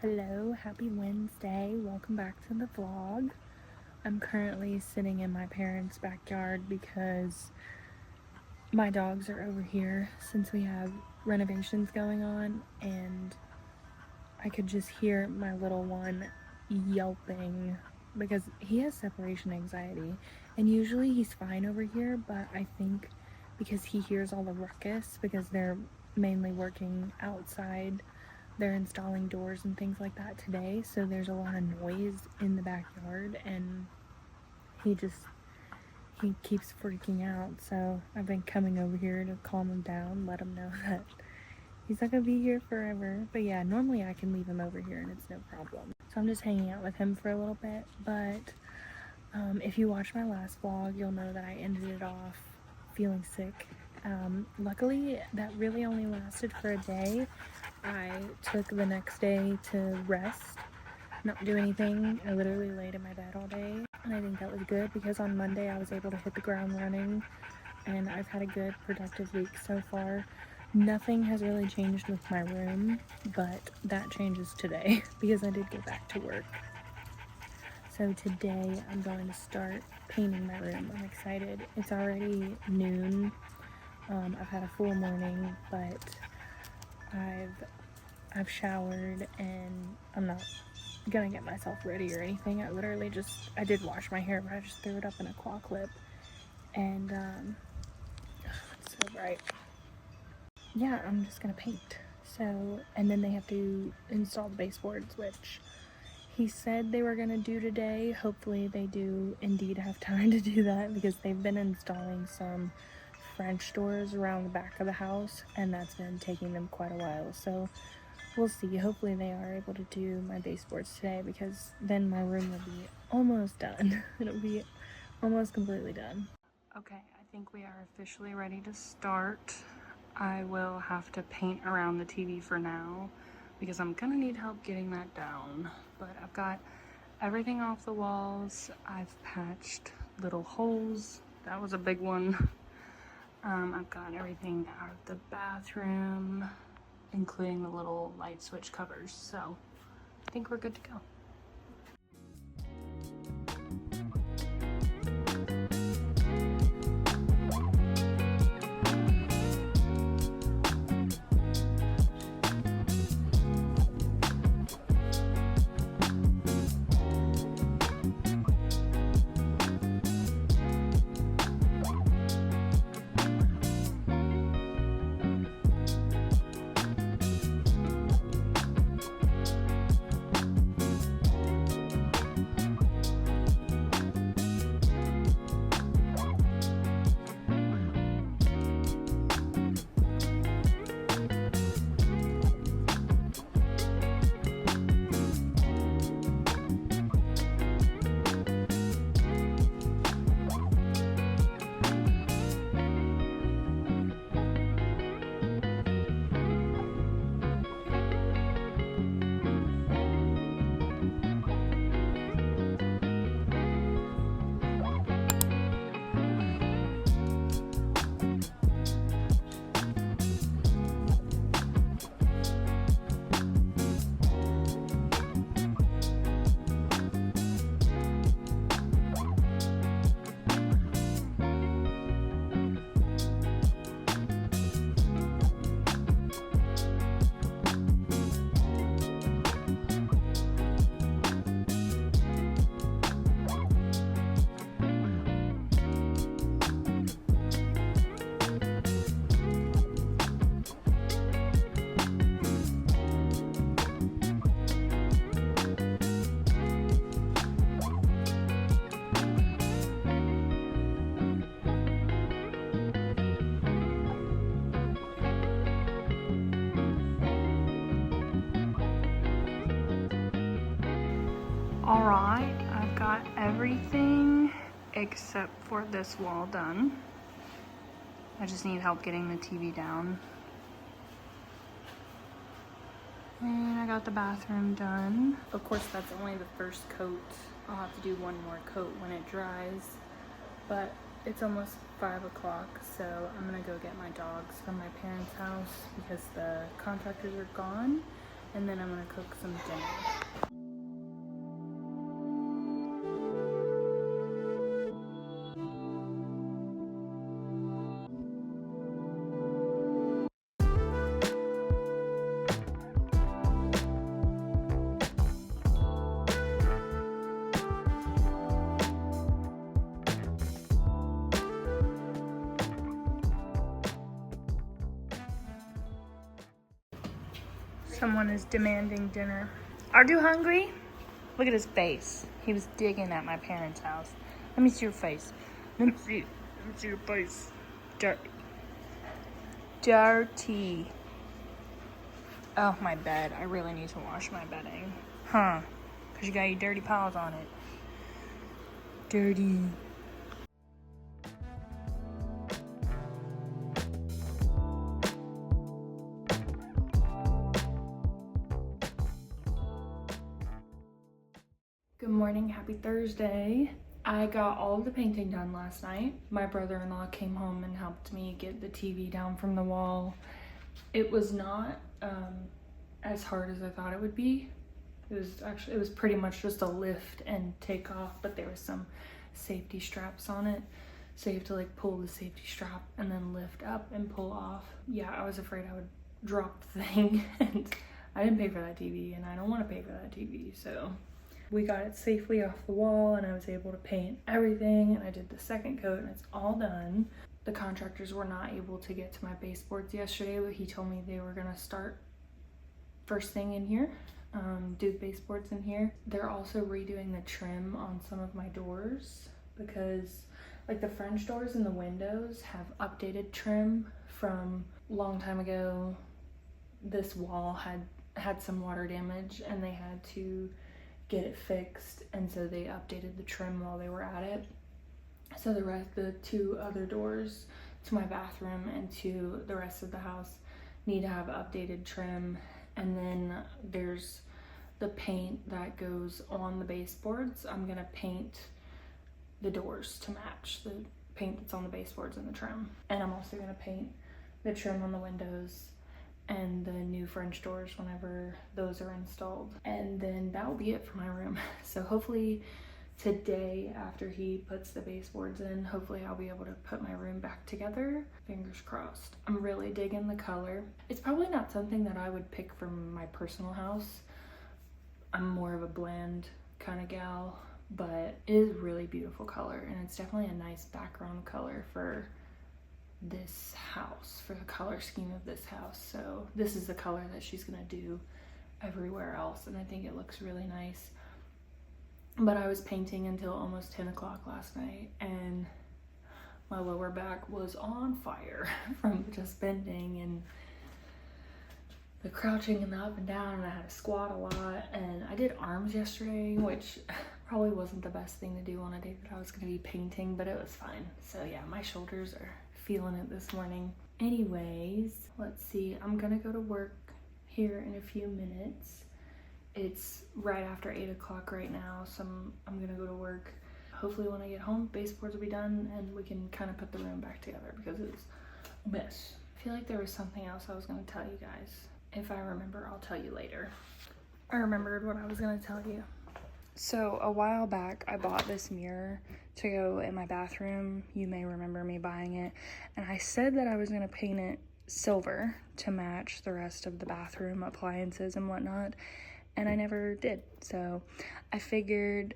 Hello, happy Wednesday. Welcome back to the vlog. I'm currently sitting in my parents' backyard because my dogs are over here since we have renovations going on, and I could just hear my little one yelping because he has separation anxiety, and usually he's fine over here, but I think because he hears all the ruckus because they're mainly working outside, they're installing doors and things like that today, so there's a lot of noise in the backyard, and he just he keeps freaking out. So I've been coming over here to calm him down, let him know that he's not gonna be here forever. But yeah, normally I can leave him over here and it's no problem. So I'm just hanging out with him for a little bit. But if you watched my last vlog, you'll know that I ended it off feeling sick. Luckily, that really only lasted for a day. I took the next day to rest, not do anything. I literally laid in my bed all day, and I think that was good because on Monday I was able to hit the ground running, and I've had a good productive week so far. Nothing has really changed with my room, but that changes today because I did go back to work. So today I'm going to start painting my room. I'm excited. It's already noon. I've had a full morning, but I've showered and I'm not gonna get myself ready or anything. I literally I did wash my hair, but I just threw it up in a claw clip, and it's so bright. Yeah, I'm just gonna paint. So, and then they have to install the baseboards, which he said they were gonna do today. Hopefully they do indeed have time to do that because they've been installing some French doors around the back of the house, and that's been taking them quite a while. So we'll see. Hopefully they are able to do my baseboards today because then my room will be almost done. It'll be almost completely done. Okay, I think we are officially ready to start. I will have to paint around the TV for now because I'm gonna need help getting that down. But I've got everything off the walls. I've patched little holes. That was a big one. I've got everything out of the bathroom, including the little light switch covers. So I think we're good to go. Alright, I've got everything except for this wall done. I just need help getting the TV down. And I got the bathroom done. Of course, that's only the first coat. I'll have to do one more coat when it dries. But it's almost 5 o'clock, so I'm gonna go get my dogs from my parents' house because the contractors are gone. and then I'm gonna cook some dinner. Someone is demanding dinner. Are you hungry? Look at his face. He was digging at my parents' house. Let me see your face. Let me see your face. Dirty. Dirty. Oh, my bed. I really need to wash my bedding. Huh. Because you got your dirty paws on it. Dirty. Good morning, happy Thursday. I got all of the painting done last night. My brother-in-law came home and helped me get the TV down from the wall. It was not as hard as I thought it would be. It was pretty much just a lift and take off, but there was some safety straps on it. So you have to like pull the safety strap and then lift up and pull off. Yeah, I was afraid I would drop the thing and I didn't pay for that TV and I don't want to pay for that TV, so we got it safely off the wall and I was able to paint everything, and I did the second coat and it's all done. The contractors were not able to get to my baseboards yesterday, but he told me they were gonna start first thing in here, do baseboards in here. They're also redoing the trim on some of my doors because like the French doors and the windows have updated trim from a long time ago. This wall had some water damage and they had to get it fixed, and so they updated the trim while they were at it. So the two other doors to my bathroom and to the rest of the house need to have updated trim. And then there's the paint that goes on the baseboards. I'm gonna paint the doors to match the paint that's on the baseboards and the trim. And I'm also gonna paint the trim on the windows and the new French doors whenever those are installed. And then that will be it for my room. So hopefully today, after he puts the baseboards in, hopefully I'll be able to put my room back together. Fingers crossed. I'm really digging the color. It's probably not something that I would pick from my personal house. I'm more of a bland kind of gal, but it is really beautiful color, and it's definitely a nice background color for this house, for the color scheme of this house. So this is the color that she's gonna do everywhere else, and I think it looks really nice. But I was painting until almost 10 o'clock last night and my lower back was on fire from just bending and the crouching and the up and down, and I had to squat a lot. And I did arms yesterday, which probably wasn't the best thing to do on a day that I was going to be painting, but it was fine. So yeah, my shoulders are feeling it this morning. Anyways, let's see, I'm gonna go to work here in a few minutes. It's right after 8 o'clock right now, so I'm gonna go to work. Hopefully when I get home, baseboards will be done and we can kind of put the room back together because it's a mess. I feel like there was something else I was gonna tell you guys. If I remember, I'll tell you later. I remembered what I was gonna tell you. So a while back, I bought this mirror to go in my bathroom. You may remember me buying it. And I said that I was gonna paint it silver to match the rest of the bathroom appliances and whatnot. And I never did. So I figured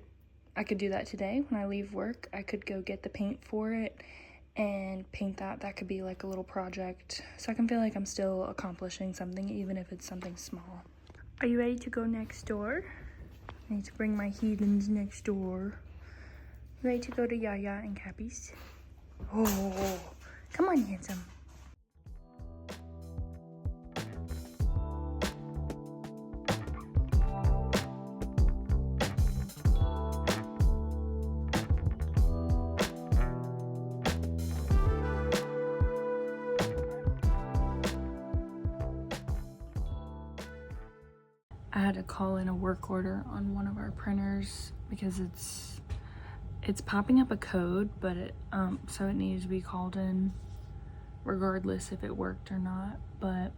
I could do that today when I leave work. I could go get the paint for it and paint that. That could be like a little project. So I can feel like I'm still accomplishing something, even if it's something small. Are you ready to go next door? I need to bring my heathens next door. Ready to go to Yaya and Cappy's? Oh, come on, handsome. I had to call in a work order on one of our printers because it's popping up a code, but so it needed to be called in regardless if it worked or not. But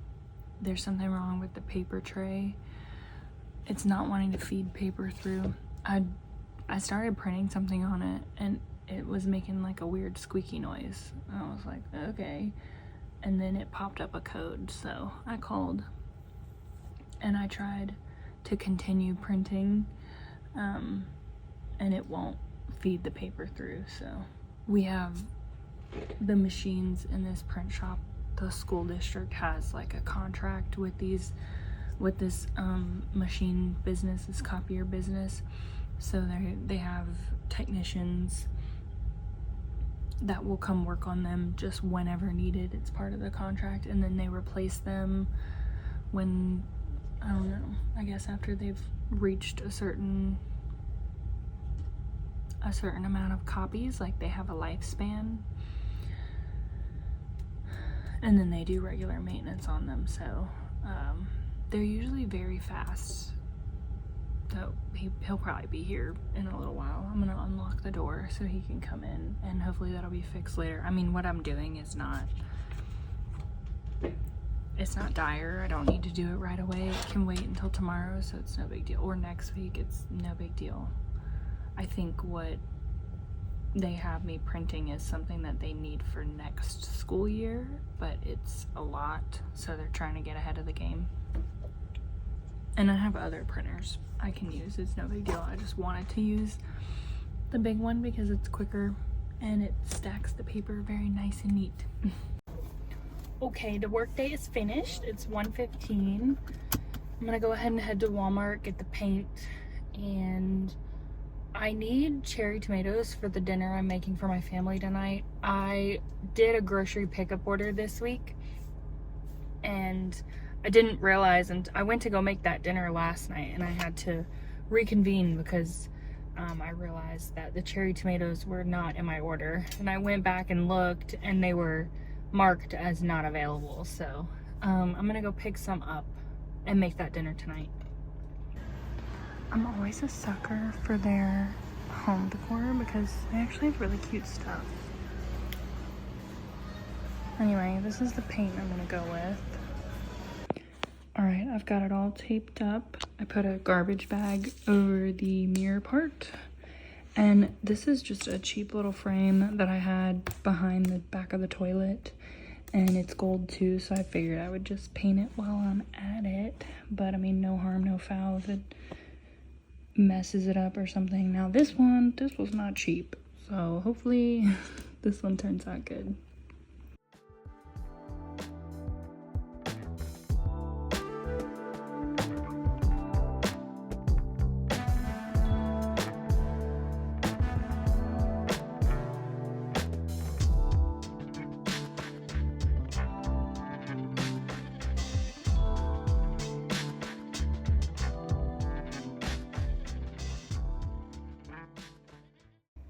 there's something wrong with the paper tray. It's not wanting to feed paper through. I started printing something on it and it was making like a weird squeaky noise. I was like, okay. And then it popped up a code, so I called and I tried to continue printing, and it won't feed the paper through. So we have the machines in this print shop. The school district has like a contract with this machine business, this copier business. So they have technicians that will come work on them just whenever needed. It's part of the contract, and then they replace them when, I don't know, I guess after they've reached a certain amount of copies, like they have a lifespan, and then they do regular maintenance on them. So they're usually very fast. So he'll probably be here in a little while. I'm gonna unlock the door so he can come in, and hopefully that'll be fixed later. I mean, what I'm doing is it's not dire. I don't need to do it right away. It can wait until tomorrow, so it's no big deal. Or next week, it's no big deal. I think what they have me printing is something that they need for next school year, but it's a lot, so they're trying to get ahead of the game. And I have other printers I can use. It's no big deal. I just wanted to use the big one because it's quicker and it stacks the paper very nice and neat. Okay, the workday is finished. It's 1:15. I'm gonna go ahead and head to Walmart, get the paint, and I need cherry tomatoes for the dinner I'm making for my family tonight. I did a grocery pickup order this week, and I didn't realize, and I went to go make that dinner last night and I had to reconvene because I realized that the cherry tomatoes were not in my order, and I went back and looked and they were marked as not available. So I'm gonna go pick some up and make that dinner tonight. I'm always a sucker for their home decor because they actually have really cute stuff. Anyway, this is the paint I'm gonna go with. Alright, I've got it all taped up. I put a garbage bag over the mirror part. And this is just a cheap little frame that I had behind the back of the toilet. And it's gold too, so I figured I would just paint it while I'm at it. But I mean, no harm, no foul if it messes it up or something. Now this was not cheap. So hopefully this one turns out good.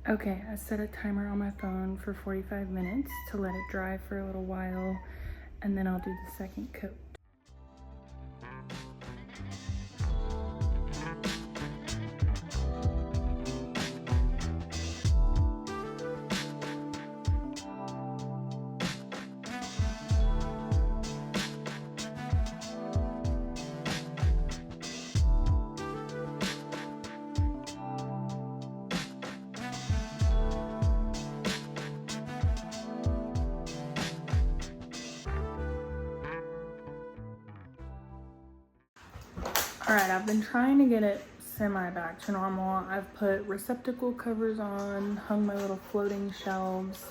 Okay, I set a timer on my phone for 45 minutes to let it dry for a little while, and then I'll do the second coat. Alright, I've been trying to get it semi back to normal. I've put receptacle covers on, hung my little floating shelves.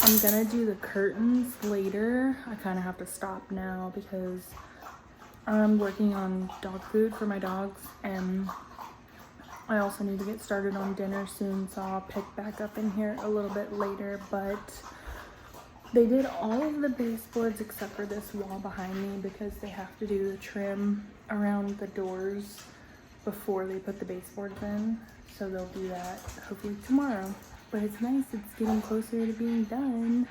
I'm gonna do the curtains later. I kind of have to stop now because I'm working on dog food for my dogs, and I also need to get started on dinner soon, so I'll pick back up in here a little bit later. But they did all of the baseboards except for this wall behind me because they have to do the trim around the doors before they put the baseboards in. So they'll do that hopefully tomorrow. But it's nice, it's getting closer to being done.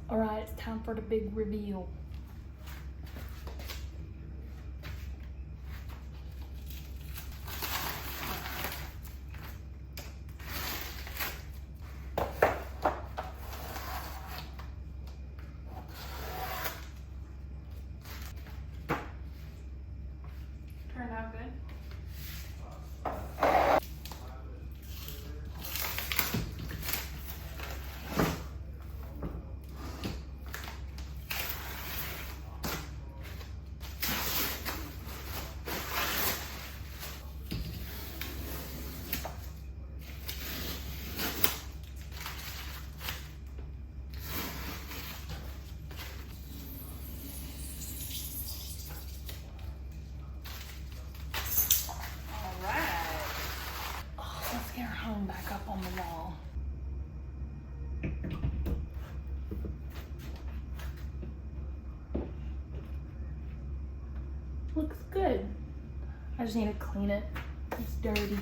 All right, it's time for the big reveal. Turned out good. Let's get our home back up on the wall. Looks good. I just need to clean it. It's dirty.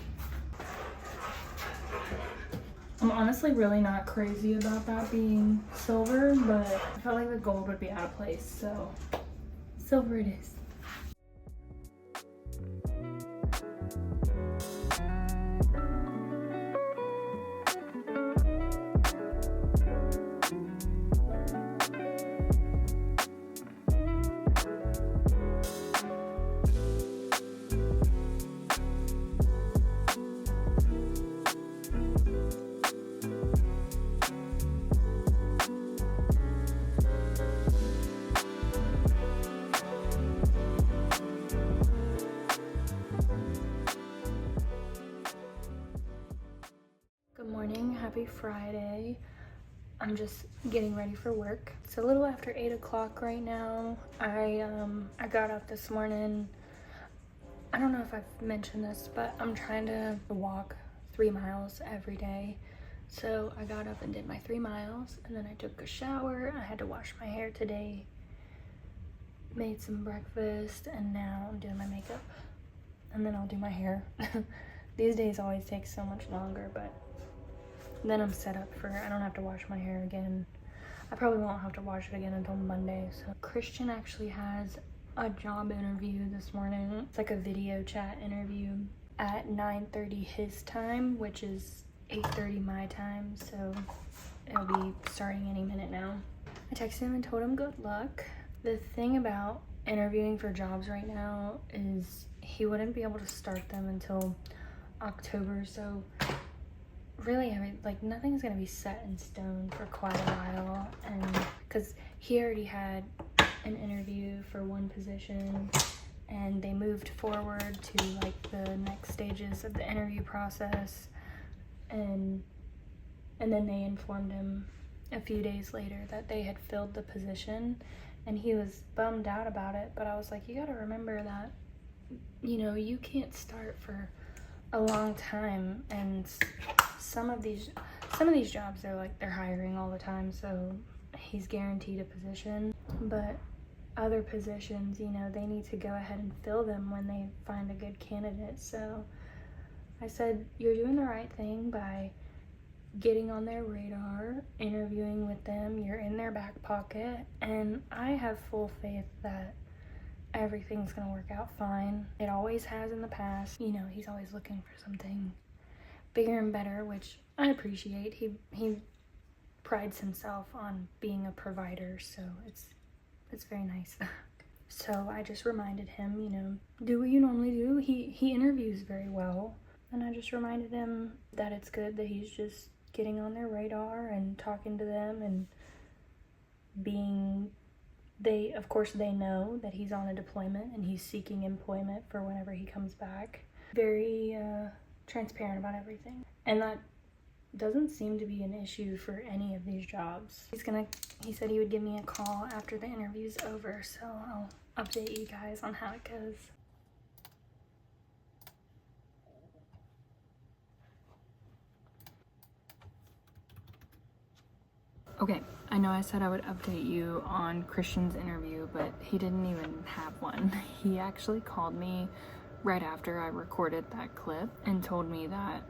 I'm honestly really not crazy about that being silver, but I felt like the gold would be out of place, so silver it is. Good morning, happy Friday. I'm just getting ready for work. It's a little after 8 o'clock right now. I got up this morning. I don't know if I've mentioned this, but I'm trying to walk 3 miles every day. So I got up and did my 3 miles, and then I took a shower. I had to wash my hair today, made some breakfast, and now I'm doing my makeup. And then I'll do my hair. These days always take so much longer, but then I'm set up for, I don't have to wash my hair again. I probably won't have to wash it again until Monday. So Christian actually has a job interview this morning. It's like a video chat interview at 9:30 his time, which is 8:30 my time. So it'll be starting any minute now. I texted him and told him good luck. The thing about interviewing for jobs right now is he wouldn't be able to start them until October. So really, I mean, like, nothing's gonna be set in stone for quite a while, and because he already had an interview for one position and they moved forward to like the next stages of the interview process, and then they informed him a few days later that they had filled the position, and he was bummed out about it. But I was like, you gotta remember that, you know, you can't start for a long time, and some of these jobs, they're hiring all the time, so he's guaranteed a position. But other positions, you know, they need to go ahead and fill them when they find a good candidate. So I said, you're doing the right thing by getting on their radar, interviewing with them. You're in their back pocket, and I have full faith that everything's gonna work out fine. It always has in the past. You know, he's always looking for something bigger and better, which I appreciate. He prides himself on being a provider, so it's very nice. So I just reminded him, you know, do what you normally do. He interviews very well, and I just reminded him that it's good that he's just getting on their radar and talking to them, and of course they know that he's on a deployment and he's seeking employment for whenever he comes back. Very transparent about everything, and that doesn't seem to be an issue for any of these jobs. He said he would give me a call after the interview's over, so I'll update you guys on how it goes. Okay, I know I said I would update you on Christian's interview, but he didn't even have one. He actually called me right after I recorded that clip and told me that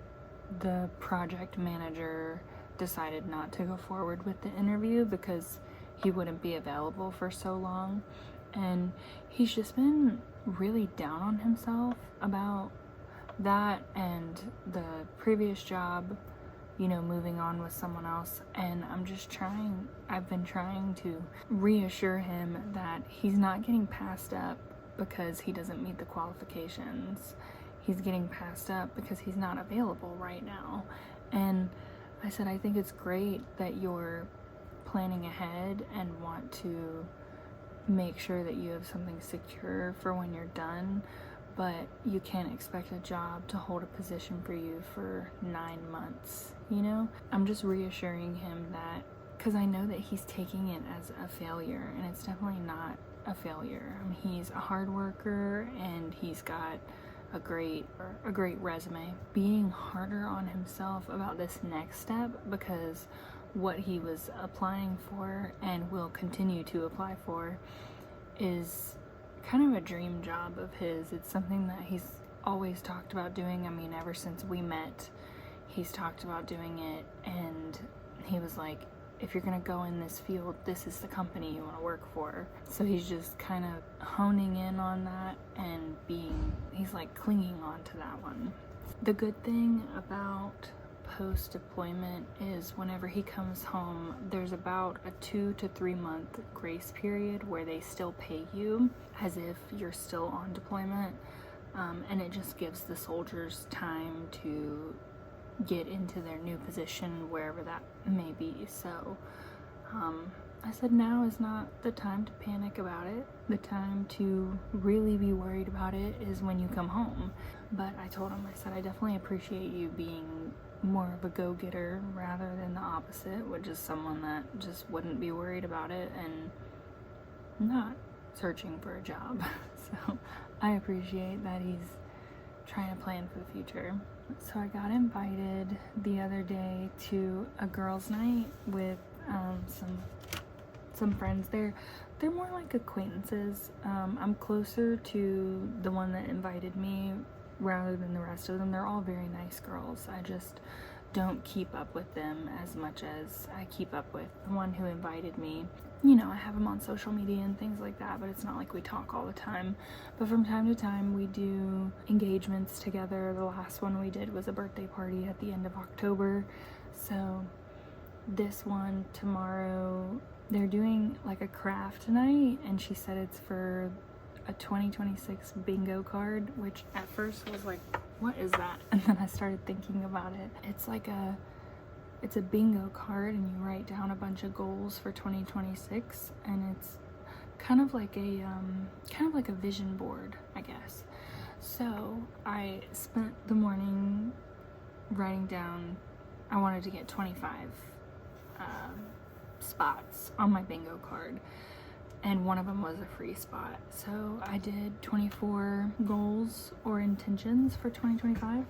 the project manager decided not to go forward with the interview because he wouldn't be available for so long. And he's just been really down on himself about that and the previous job, you know, moving on with someone else. And I've been trying to reassure him that he's not getting passed up because he doesn't meet the qualifications. He's getting passed up because he's not available right now. And I said, I think it's great that you're planning ahead and want to make sure that you have something secure for when you're done, but you can't expect a job to hold a position for you for 9 months, you know? I'm just reassuring him that, because I know that he's taking it as a failure, and it's definitely not a failure. I mean, he's a hard worker and he's got a great resume. Being harder on himself about this next step, because what he was applying for and will continue to apply for is kind of a dream job of his. It's something that he's always talked about doing. I mean, ever since we met, he's talked about doing it, and he was like, if you're gonna go in this field, this is the company you want to work for. So he's just kind of honing in on that and he's like clinging on to that one. The good thing about post-deployment is whenever he comes home, there's about a 2 to 3 month grace period where they still pay you as if you're still on deployment, and it just gives the soldiers time to get into their new position wherever that may be. So I said, now is not the time to panic about it. The time to really be worried about it is when you come home. But I told him, I said, I definitely appreciate you being more of a go-getter rather than the opposite, which is someone that just wouldn't be worried about it and not searching for a job. So I appreciate that he's trying to plan for the future. So I got invited the other day to a girls' night with some friends. They're more like acquaintances. I'm closer to the one that invited me rather than the rest of them. They're all very nice girls. I just don't keep up with them as much as I keep up with the one who invited me. You know, I have them on social media and things like that, but it's not like we talk all the time. But from time to time, we do engagements together. The last one we did was a birthday party at the end of October. So this one tomorrow, they're doing like a craft night, and she said it's for a 2026 bingo card, which at first was like, what is that? And then I started thinking about it. It's a bingo card, and you write down a bunch of goals for 2026, and it's kind of like a vision board, I guess. So I spent the morning writing down, I wanted to get 25 spots on my bingo card, and one of them was a free spot. So I did 24 goals or intentions for 2025.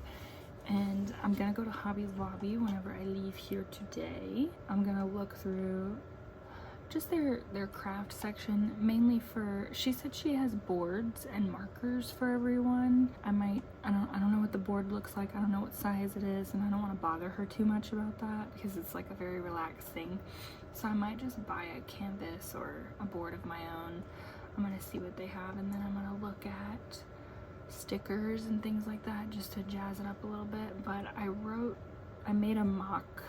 And I'm gonna go to Hobby Lobby whenever I leave here today. I'm gonna look through just their craft section, mainly for, she said she has boards and markers for everyone. I don't know what the board looks like. I don't know what size it is, and I don't want to bother her too much about that because it's like a very relaxed thing. So I might just buy a canvas or a board of my own. I'm gonna see what they have, and then I'm gonna look at stickers and things like that just to jazz it up a little bit. But I made a mock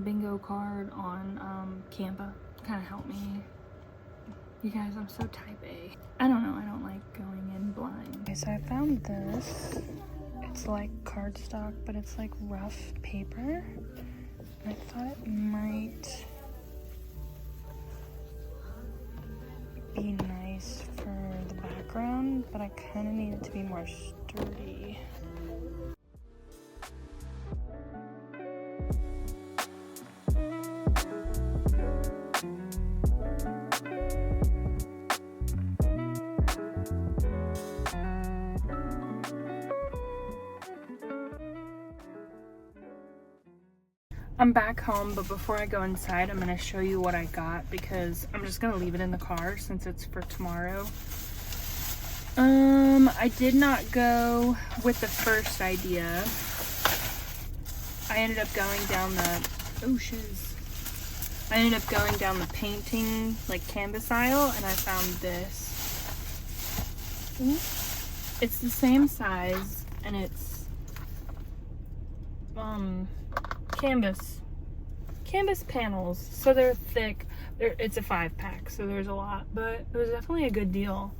bingo card on Canva. Kind of helped me. You guys, I'm so type A. I don't know, I don't like going in blind. Okay, so I found this. It's like cardstock, but it's like rough paper. And I thought it might be nice for the background, but I kind of need it to be more sturdy. I'm back home, but before I go inside, I'm gonna show you what I got because I'm just gonna leave it in the car since it's for tomorrow. I did not go with the first idea. I ended up going down the, I ended up going down the painting, like canvas aisle, and I found this. It's the same size, and it's canvas panels, so they're thick. It's a 5-pack, so there's a lot, but it was definitely a good deal.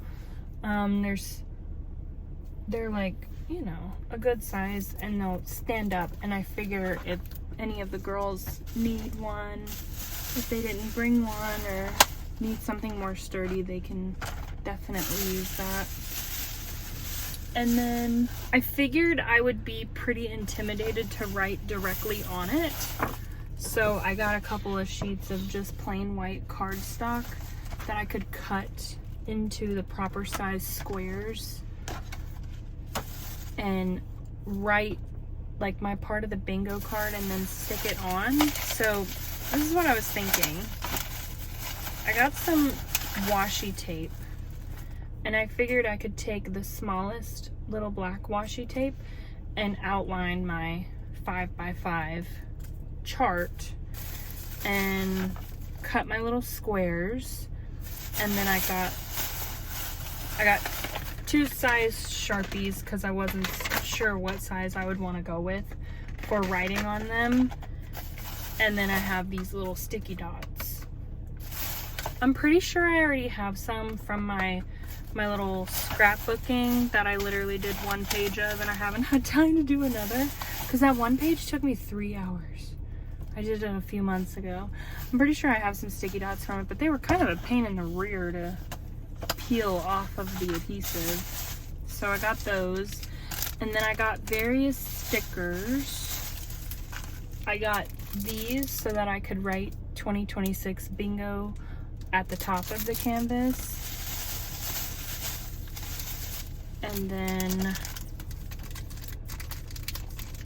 They're like, you know, a good size, and they'll stand up, and I figure if any of the girls need one, if they didn't bring one or need something more sturdy, they can definitely use that. And then I figured I would be pretty intimidated to write directly on it. So I got a couple of sheets of just plain white cardstock that I could cut into the proper size squares and write like my part of the bingo card and then stick it on. So this is what I was thinking. I got some washi tape, and I figured I could take the smallest little black washi tape and outline my 5x5 chart and cut my little squares. And then I got 2 size Sharpies because I wasn't sure what size I would want to go with for writing on them. And then I have these little sticky dots. I'm pretty sure I already have some from my little scrapbooking that I literally did 1 page of, and I haven't had time to do another because that 1 page took me 3 hours. I did it a few months ago. I'm pretty sure I have some sticky dots from it, but they were kind of a pain in the rear to peel off of the adhesive. So I got those, and then I got various stickers. I got these so that I could write 2026 bingo at the top of the canvas. And then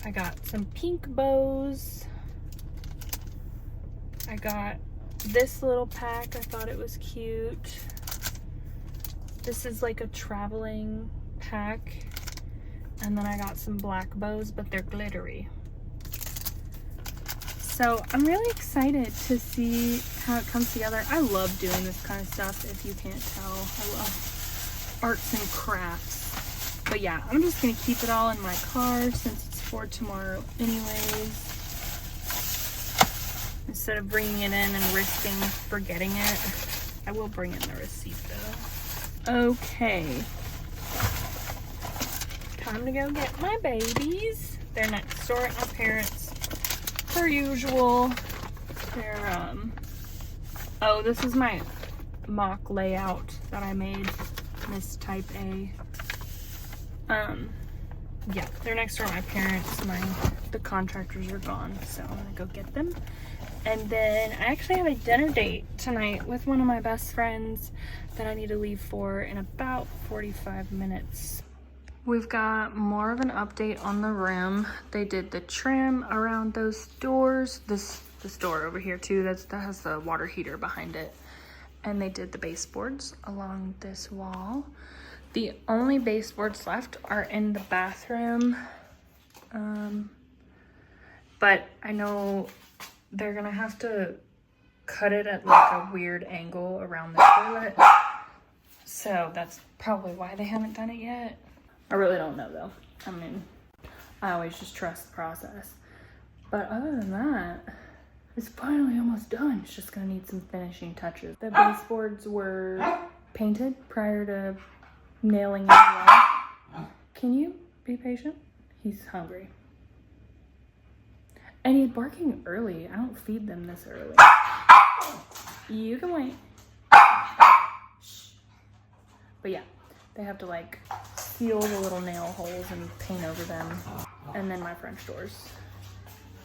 I got some pink bows. I got this little pack. I thought it was cute. This is like a traveling pack. And then I got some black bows, but they're glittery. So I'm really excited to see how it comes together. I love doing this kind of stuff, if you can't tell. I love arts and crafts. But yeah, I'm just gonna keep it all in my car since it's for tomorrow anyways. Instead of bringing it in and risking forgetting it, I will bring in the receipt though. Okay. Time to go get my babies. They're next door at my parents' per usual. They're, oh, this is my mock layout that I made, Miss Type A. Yeah, they're next door at my parents. The contractors are gone, so I'm gonna go get them. And then I actually have a dinner date tonight with one of my best friends that I need to leave for in about 45 minutes. We've got more of an update on the room. They did the trim around those doors. This door over here too, that has the water heater behind it. And they did the baseboards along this wall. The only baseboards left are in the bathroom. But I know they're gonna have to cut it at like a weird angle around the toilet. So that's probably why they haven't done it yet. I really don't know though. I mean, I always just trust the process. But other than that, it's finally almost done. It's just gonna need some finishing touches. The baseboards were painted prior to nailing it away. Can you be patient? He's hungry. And he's barking early. I don't feed them this early. You can wait. Shh. But yeah, they have to like seal the little nail holes and paint over them. And then my French doors.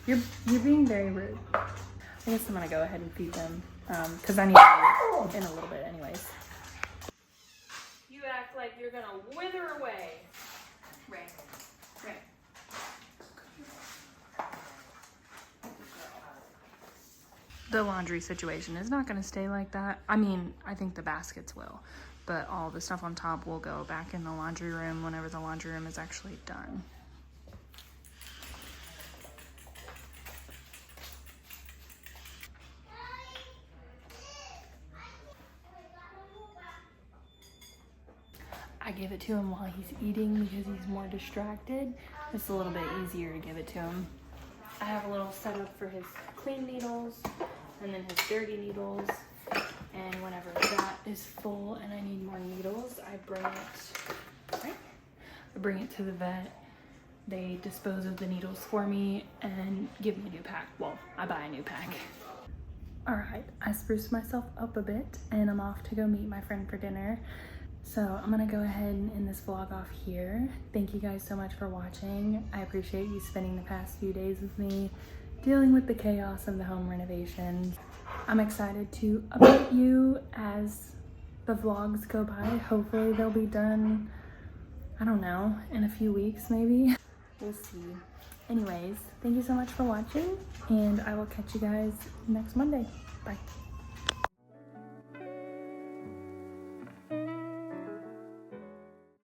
You're being very rude. I guess I'm gonna go ahead and feed them because I need to leave in a little bit anyways. You act like you're gonna wither away. Right. The laundry situation is not gonna stay like that. I mean, I think the baskets will, but all the stuff on top will go back in the laundry room whenever the laundry room is actually done. I give it to him while he's eating because he's more distracted. It's a little bit easier to give it to him. I have a little setup for his clean needles and then his dirty needles. And whenever that is full and I need more needles, I bring it to the vet. They dispose of the needles for me and give me a new pack. Well, I buy a new pack. All right, I spruced myself up a bit and I'm off to go meet my friend for dinner. So I'm gonna go ahead and end this vlog off here. Thank you guys so much for watching. I appreciate you spending the past few days with me, dealing with the chaos of the home renovations. I'm excited to update you as the vlogs go by. Hopefully they'll be done, I don't know, in a few weeks maybe. We'll see. Anyways, thank you so much for watching and I will catch you guys next Monday. Bye.